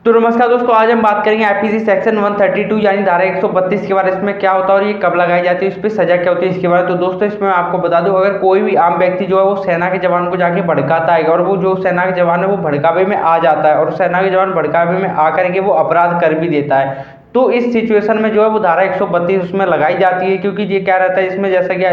तो नमस्कार दोस्तों, आज हम बात करेंगे आईपीसी सेक्शन 132 यानी धारा 132 के बारे में। इसमें क्या होता है और ये कब लगाई जाती है, इस पर सजा क्या होती है इसके बारे में। तो दोस्तों इसमें मैं आपको बता दूं, अगर कोई भी आम व्यक्ति जो है वो सेना के जवान को जाके भड़काता है और वो जो सेना के जवान है वो भड़कावे में आ जाता है और सेना के जवान भड़कावे में आकर के वो अपराध कर भी देता है, तो इस सिचुएशन में जो है वो धारा 132 उसमें लगाई जाती है। क्योंकि ये क्या रहता है इसमें,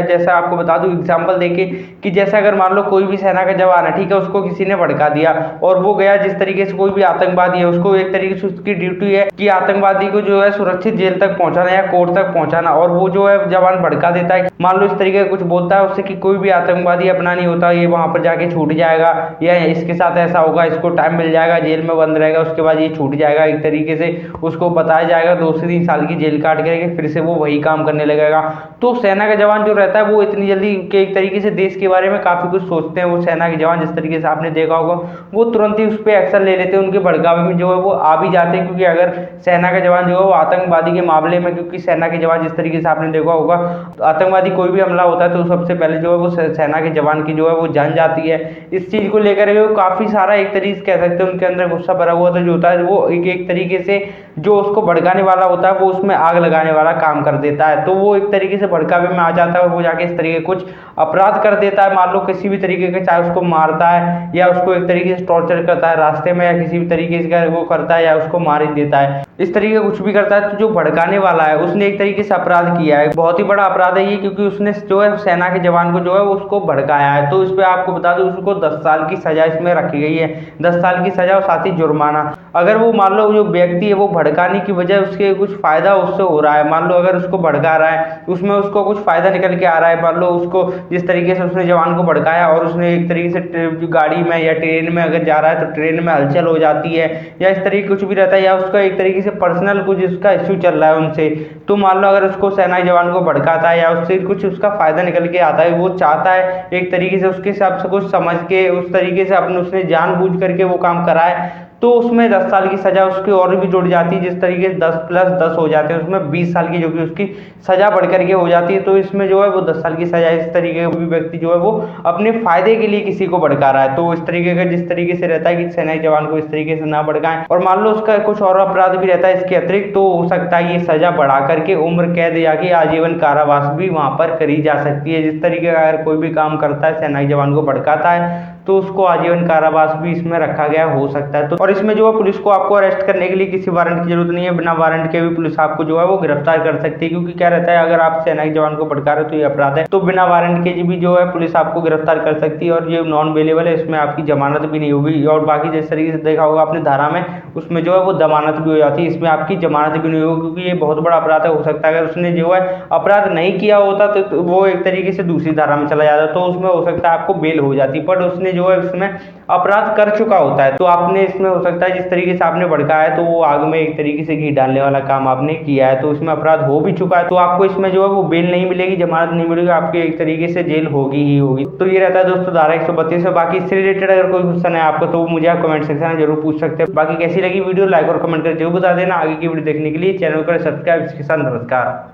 जैसा आपको बता दूं एग्जांपल देके कि जैसे अगर मान लो कोई भी सेना का जवान है, ठीक है, उसको किसी ने भड़का दिया और वो गया जिस तरीके से कोई भी आतंकवादी है, उसको एक तरीके से उसकी ड्यूटी है कि आतंकवादी को जो है सुरक्षित जेल तक पहुंचाना या कोर्ट तक पहुंचाना, और वो जो है जवान भड़का देता है, मान लो इस तरीके का कुछ बोलता है उससे कि कोई भी आतंकवादी अपना नहीं होता, ये वहां पर जाके छूट जाएगा या इसके साथ ऐसा होगा, इसको टाइम मिल जाएगा, जेल में बंद रहेगा, उसके बाद ये छूट जाएगा, एक तरीके से उसको बताया जाएगा 2 से 3 साल की जेल काट करके फिर से वो वही काम करने लगेगा। तो सेना का जवान जो रहता है वो इतनी जल्दी के एक तरीके से देश के बारे में काफी कुछ सोचते हैं। वो सेना के जवान जिस तरीके से आपने देखा होगा वो तुरंत ही उस पर एक्शन ले लेते हैं, उनके भड़कावे में जो है वो आ भी जाते हैं। क्योंकि अगर सेना का जवान जो है वो आतंकवादी के मामले में, क्योंकि सेना के जवान जिस तरीके से आपने देखा होगा आतंकवादी कोई भी हमला होता है तो सबसे पहले जो है वो सेना के जवान की जो है वो जान जाती है। इस चीज को लेकर वो काफी सारा एक तरीके से कह सकते हैं उनके अंदर गुस्सा भरा हुआ जो होता है, वो एक तरीके से जो उसको भड़काने वाला होता है वो उसमें आग लगाने वाला काम कर देता है। तो वो एक तरीके से भड़कावे में आ जाता है और वो जाके इस तरीके कुछ अपराध कर देता है, मान लो किसी भी तरीके का, चाहे उसको मारता है या उसको एक तरीके से टॉर्चर करता है रास्ते में या किसी भी तरीके से वो करता है या उसको मार ही देता है, इस तरीके कुछ भी करता है। तो जो भड़काने वाला है उसने एक तरीके से अपराध किया है, बहुत ही बड़ा अपराध है ये, क्योंकि उसने जो है सेना के जवान को जो है उसको भड़काया है। तो इस पे आपको बता दूं उसको 10 साल की सजा इसमें रखी गई है, 10 साल की सजा और साथ ही जुर्माना। अगर वो मान लो जो व्यक्ति है वो भड़काने की वजह उसके कुछ फायदा उससे हो रहा है, मान लो अगर उसको भड़का रहा है उसमें उसको कुछ फायदा निकल के आ रहा है, मान लो उसको जिस तरीके से उसने जवान को भड़काया और उसने एक तरीके से गाड़ी में या ट्रेन में अगर जा रहा है तो ट्रेन में हलचल हो जाती है या इस तरीके कुछ भी रहता है, या उसका एक तरीके से पर्सनल कुछ उसका इश्यू चल रहा है उनसे, तो मान लो अगर उसको सेना जवान को भड़काता है या उससे कुछ उसका फायदा निकल के आता है, वो चाहता है एक तरीके से उसके हिसाब से कुछ समझ के उस तरीके से अपने उसने जानबूझ करके वो काम करा है, तो उसमें 10 साल की सजा उसकी और भी जुड़ जाती है। जिस तरीके से 10 + 10 हो जाते हैं उसमें 20 साल की जो कि उसकी सजा बढ़ करके हो जाती है। तो इसमें जो है वो 10 साल की सजा, इस तरीके का भी व्यक्ति जो है वो अपने फायदे के लिए किसी को भड़का रहा है, तो इस तरीके का जिस तरीके से रहता है कि सेना जवान को इस तरीके से ना भड़काएं, और मान लो उसका कुछ और अपराध भी रहता है इसके अतिरिक्त, तो हो सकता है ये सजा बढ़ा करके उम्र कैद या कि आजीवन कारावास भी वहां पर करी जा सकती है। जिस तरीके का अगर कोई भी काम करता है सेना जवान को भड़काता है तो उसको आजीवन कारावास भी इसमें रखा गया हो सकता है। तो और इसमें जो है पुलिस को आपको अरेस्ट करने के लिए किसी वारंट की जरूरत नहीं है, बिना वारंट के भी पुलिस आपको जो है वो गिरफ्तार कर सकती है। क्योंकि क्या रहता है अगर आप सेना के जवान को भड़का रहे हो तो ये अपराध है, तो बिना वारंट के भी जो है पुलिस आपको गिरफ्तार कर सकती है और ये नॉन बेलेबल है, इसमें आपकी जमानत भी नहीं होगी। और बाकी जिस तरीके से देखा होगा आपने धारा में, उसमें जो है वो जमानत भी हो जाती है, इसमें आपकी जमानत भी नहीं होगी क्योंकि ये बहुत बड़ा अपराध है। हो सकता है अगर उसने जो है अपराध नहीं किया होता तो वो एक तरीके से दूसरी धारा में चला जाता, तो उसमें हो सकता है आपको बेल हो जाती, बट उसने जो है इसमें अपराध कर चुका होता है, तो आपने इसमें हो सकता है जिस तरीके से आपने भड़काया है तो वो आग में एक तरीके से घी डालने वाला काम आपने किया है, तो इसमें अपराध हो भी चुका है, तो आपको इसमें जो है वो बेल नहीं मिलेगी, जमानत नहीं मिलेगी, आपकी एक तरीके से जेल होगी ही होगी। तो ये रहता है दोस्तों धारा 132 में। बाकी इससे रिलेटेड अगर कोई क्वेश्चन है आपको तो मुझे आप कमेंट सेक्शन में जरूर पूछ सकते हैं। बाकी कैसी लगी वीडियो लाइक और कमेंट कर जरूर बता देना। आगे की वीडियो देखने के लिए चैनल को सब्सक्राइब के साथ नमस्कार।